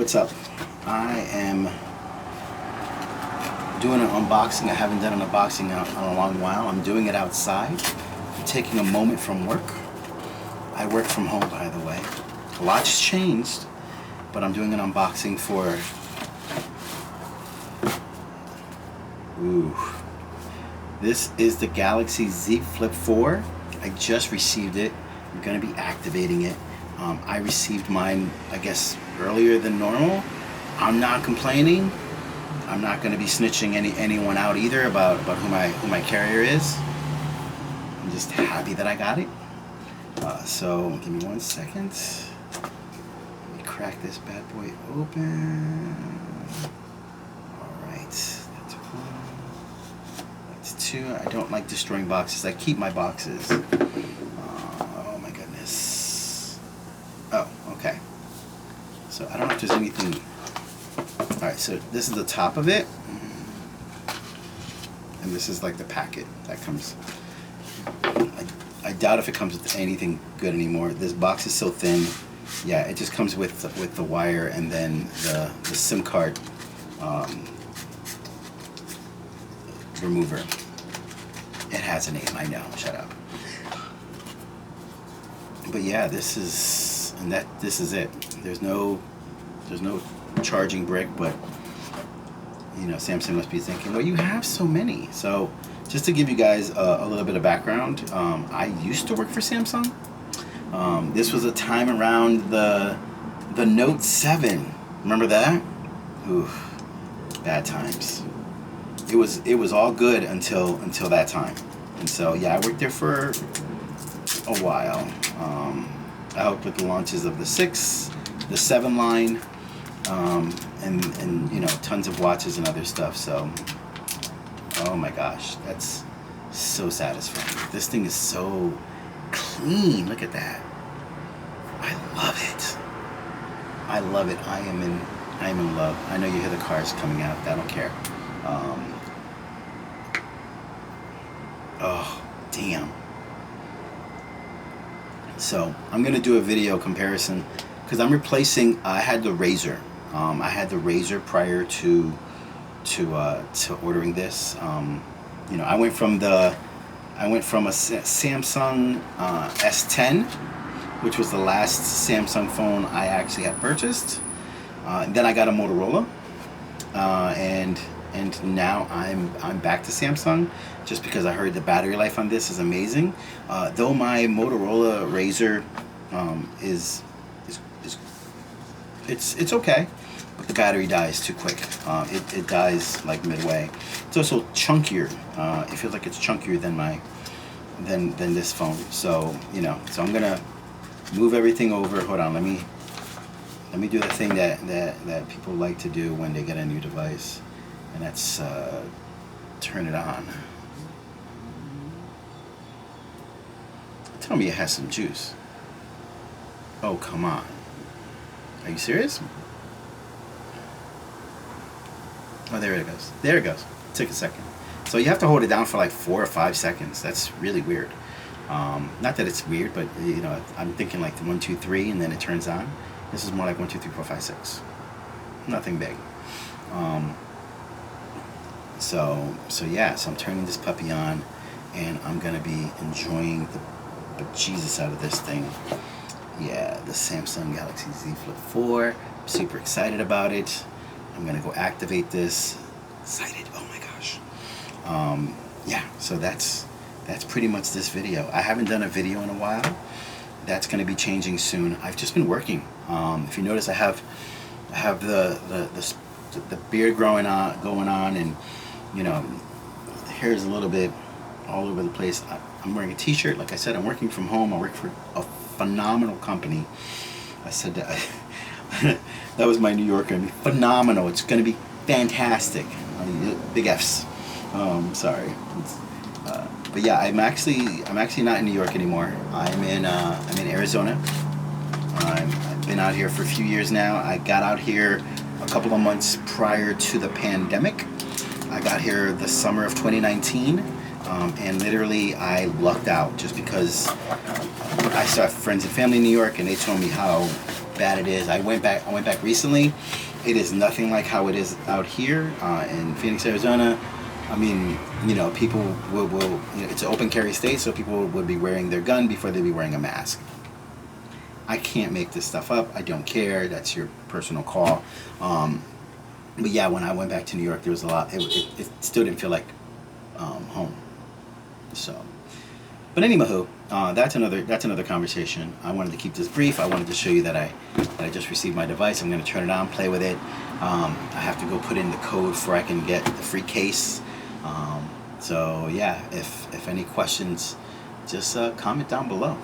what's up? I am doing an unboxing. I haven't done an unboxing in a long while. I'm doing it outside. I'm taking a moment from work. I work from home, by the way. A lot's changed, but I'm doing an unboxing for... Ooh. This is the Galaxy Z Flip 4. I just received it. I'm going to be activating it. I received mine, I guess, earlier than normal. I'm not complaining. I'm not going to be snitching anyone out either about who my carrier is. I'm just happy that I got it. So give me 1 second. Let me crack this bad boy open. All right, that's one. That's two. I don't like destroying boxes. I keep my boxes. Oh my goodness. Oh, okay. So I don't know if there's anything. Alright, so this is the top of it, and this is like the packet that comes. I doubt if it comes with anything good anymore. This box is so thin. Yeah, it just comes with the wire and then the SIM card remover. It has a name, I know. Shut up. But yeah, this is it. There's no charging brick, but you know, Samsung must be thinking, well, you have so many. So just to give you guys a little bit of background, I used to work for Samsung. This was a time around the Note 7. Remember that? Ooh, bad times. It was all good until that time. And so yeah, I worked there for a while. I helped with the launches of the 6, the 7 line, and you know, tons of watches and other stuff. So, oh my gosh, that's so satisfying. This thing is so clean. Look at that. I love it. I love it. I am in love. I know you hear the cars coming out. I don't care. Oh, damn. So I'm gonna do a video comparison because I'm replacing. I had the Razr. I had the Razr prior to ordering this. You know, I went from a Samsung S10, which was the last Samsung phone I actually had purchased. Then I got a Motorola, and now I'm back to Samsung just because I heard the battery life on this is amazing. Though my Motorola Razr it's okay, but the battery dies too quick. It dies like midway. It's also chunkier. It feels like it's chunkier than this phone. So you know, so I'm gonna move everything over. Hold on, let me do the thing that people like to do when they get a new device, and that's turn it on. Tell me it has some juice. Oh, come on. Are you serious? Oh, there it goes. There it goes. It took a second. So you have to hold it down for like 4 or 5 seconds. That's really weird. Not that it's weird, but you know, I'm thinking like the 1, 2, 3, and then it turns on. This is more like 1, 2, 3, 4, 5, 6. Nothing big. So yeah. So I'm turning this puppy on, and I'm gonna be enjoying the bejesus out of this thing. Yeah, the Samsung Galaxy Z Flip 4. I'm super excited about it. I'm gonna go activate this. Excited, oh my gosh. Yeah, so that's pretty much this video. I haven't done a video in a while. That's gonna be changing soon. I've just been working. If you notice, I have the beard going on, and you know, the hair is a little bit all over the place. I'm wearing a t-shirt. Like I said, I'm working from home. I work for a phenomenal company. I said that that was my New Yorker. Phenomenal. It's going to be fantastic. Big F's. Sorry. But yeah, I'm actually not in New York anymore. I'm in Arizona. I've been out here for a few years now. I got out here a couple of months prior to the pandemic. I got here the summer of 2019. And literally I lucked out just because I still have friends and family in New York, and they told me how bad it is. I went back recently. It is nothing like how it is out here in Phoenix, Arizona. I mean, people will it's an open carry state, so people would be wearing their gun before they'd be wearing a mask. I can't make this stuff up. I don't care. That's your personal call. But yeah, when I went back to New York, there was a lot. It still didn't feel like home. So, but anywho, that's another conversation. I wanted to keep this brief. I wanted to show you that I just received my device. I'm going to turn it on, play with it. I have to go put in the code before I can get the free case. So yeah, if any questions, just comment down below.